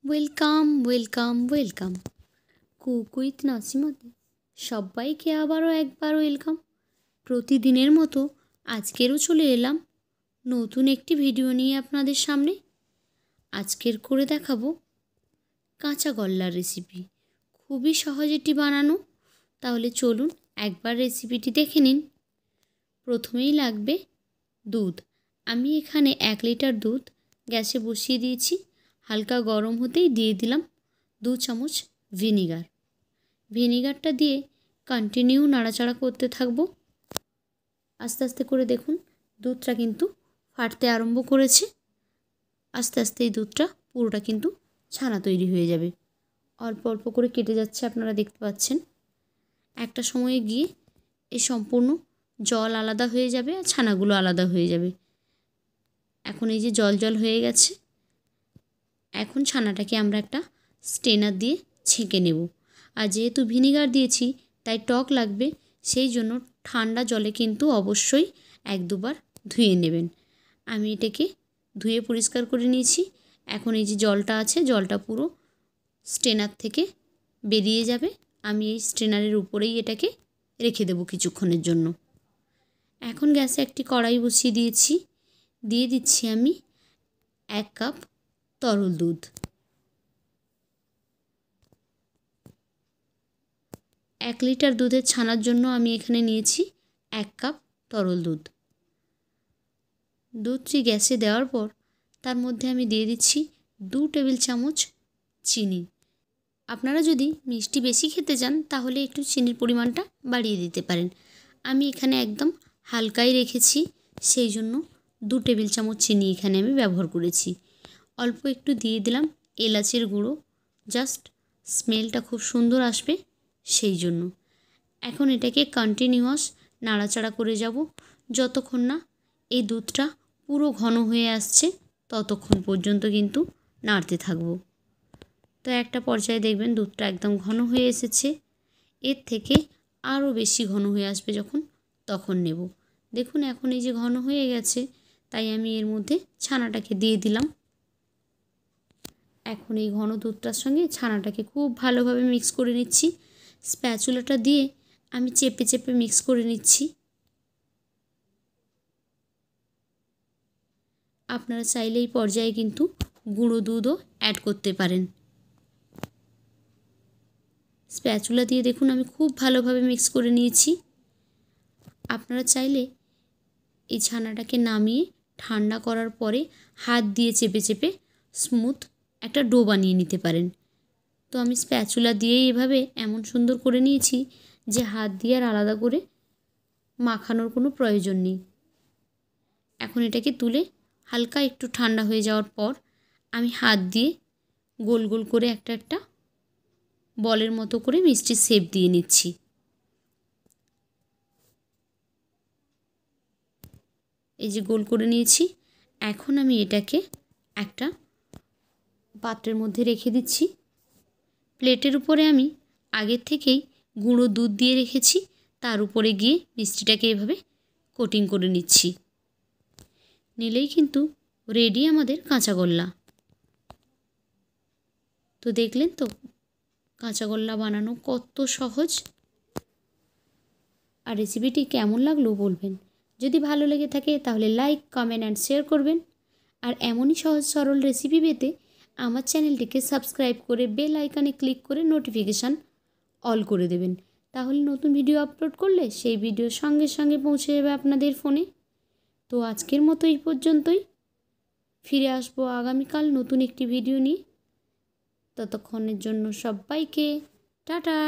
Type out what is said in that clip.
Welcome welcome welcome cook with নাসিমাতে সবাইকে আবারও একবার ওয়েলকাম। প্রতিদিনের মতো আজকেরও চলে এলাম নতুন একটি ভিডিও নিয়ে আপনাদের সামনে। আজকের করে দেখাবো কাঁচা গল্লার রেসিপি। খুবই সহজ এটি বানানো। তাহলে চলুন একবার রেসিপিটি দেখে নিন। প্রথমেই লাগবে দুধ। আমি এখানে 1 লিটার দুধ গ্যাসে বসিয়ে দিয়েছি। হালকা গরম হতেই দিয়ে দিলাম 2 চামচ ভিনিগার। ভিনিগারটা দিয়ে কন্টিনিউ নাড়াচাড়া করতে থাকবো। আস্তে আস্তে করে দেখুন দুধটা কিন্তু ফাটতে আরম্ভ করেছে। আস্তে আস্তে এই দুধটা পুরোটা কিন্তু ছানা তৈরি হয়ে যাবে। অল্প অল্প করে কেটে যাচ্ছে, আপনারা দেখতে পাচ্ছেন। একটা সময়ে গিয়ে এই সম্পূর্ণ জল আলাদা হয়ে যাবে আর ছানাগুলো আলাদা হয়ে যাবে। এখন এই যে জল জল হয়ে গেছে, এখন ছানাটাকে আমরা একটা স্ট্রেনার দিয়ে ছেঁকে নেব। আর যেহেতু ভিনিগার দিয়েছি তাই টক লাগবে, সেই জন্য ঠান্ডা জলে কিন্তু অবশ্যই 1-2 বার ধুয়ে নেবেন। আমি এটাকে ধুয়ে পরিষ্কার করে নিয়েছি। এখন এই যে জলটা আছে, জলটা পুরো স্ট্রেনার থেকে বেরিয়ে যাবে। আমি এই স্ট্রেনারের উপরেই এটাকে রেখে দেব কিছুক্ষণের জন্য। এখন গ্যাসে একটি কড়াই বসিয়ে দিয়েছি। দিয়ে দিচ্ছি আমি 1 কাপ তরল দুধ। 1 লিটার দুধের ছানার জন্য আমি এখানে নিয়েছি 1 কাপ তরল দুধ। দুধটি গ্যাসে দেওয়ার পর তার মধ্যে আমি দিয়ে দিচ্ছি 2 টেবিল চামচ চিনি। আপনারা যদি মিষ্টি বেশি খেতে চান তাহলে একটু চিনির পরিমাণটা বাড়িয়ে দিতে পারেন। আমি এখানে একদম হালকাই রেখেছি, সেই জন্য 2 টেবিল চামচ চিনি এখানে আমি ব্যবহার করেছি। অল্প একটু দিয়ে দিলাম এলাচের গুঁড়ো, জাস্ট স্মেলটা খুব সুন্দর আসবে সেই জন্য। এখন এটাকে কন্টিনিউয়াস নাড়াচাড়া করে যাব যতক্ষণ না এই দুধটা পুরো ঘন হয়ে আসছে, ততক্ষণ পর্যন্ত কিন্তু নাড়তে থাকবো। তো একটা পর্যায়ে দেখবেন দুধটা একদম ঘন হয়ে এসেছে। এর থেকে আরও বেশি ঘন হয়ে আসবে যখন, তখন নেব। দেখুন এখন এই যে ঘন হয়ে গেছে, তাই আমি এর মধ্যে ছানাটাকে দিয়ে দিলাম। এখন এই ঘন দুধটার সঙ্গে ছানাটাকে খুব ভালোভাবে মিক্স করে নিচ্ছি। স্প্যাচুলাটা দিয়ে আমি চেপে চেপে মিক্স করে নিচ্ছি। আপনারা চাইলে এই পর্যায়ে কিন্তু গুঁড়ো দুধও অ্যাড করতে পারেন। স্প্যাচুলা দিয়ে দেখুন আমি খুব ভালোভাবে মিক্স করে নিয়েছি। আপনারা চাইলে এই ছানাটাকে নামিয়ে ঠান্ডা করার পরে হাত দিয়ে চেপে চেপে স্মুথ একটা ডো বানিয়ে নিতে পারেন। তো আমি স্প্যাচুলা দিয়েই এভাবে এমন সুন্দর করে নিয়েছি যে হাত দিয়ে আর আলাদা করে মাখানোর কোনো প্রয়োজন নেই। এখন এটাকে তুলে হালকা একটু ঠান্ডা হয়ে যাওয়ার পর আমি হাত দিয়ে গোল গোল করে একটা একটা বলের মতো করে মিষ্টির শেপ দিয়ে নিচ্ছি। এই যে গোল করে নিয়েছি। এখন আমি এটাকে একটা পাত্রের মধ্যে রেখে দিচ্ছি। প্লেটের উপরে আমি আগের থেকেই গুঁড়ো দুধ দিয়ে রেখেছি, তার উপরে গিয়ে মিষ্টিটাকে এভাবে কোটিং করে নিচ্ছি। নিলেই কিন্তু রেডি আমাদের কাঁচাগোল্লা। তো দেখলেন তো কাঁচাগোল্লা বানানো কত সহজ। আর রেসিপিটি কেমন লাগলো বলবেন। যদি ভালো লেগে থাকে তাহলে লাইক, কমেন্ট অ্যান্ড শেয়ার করবেন। আর এমনই সহজ সরল রেসিপি পেতে আমার চ্যানেলটিকে সাবস্ক্রাইব করে বেল আইকনে ক্লিক করে নোটিফিকেশান অল করে দেবেন। তাহলে নতুন ভিডিও আপলোড করলে সেই ভিডিও সঙ্গে সঙ্গে পৌঁছে যাবে আপনাদের ফোনে। তো আজকের মতো এই পর্যন্তই। ফিরে আসবো আগামীকাল নতুন একটি ভিডিও নিয়ে। ততক্ষণের জন্য সবাইকে টাটা।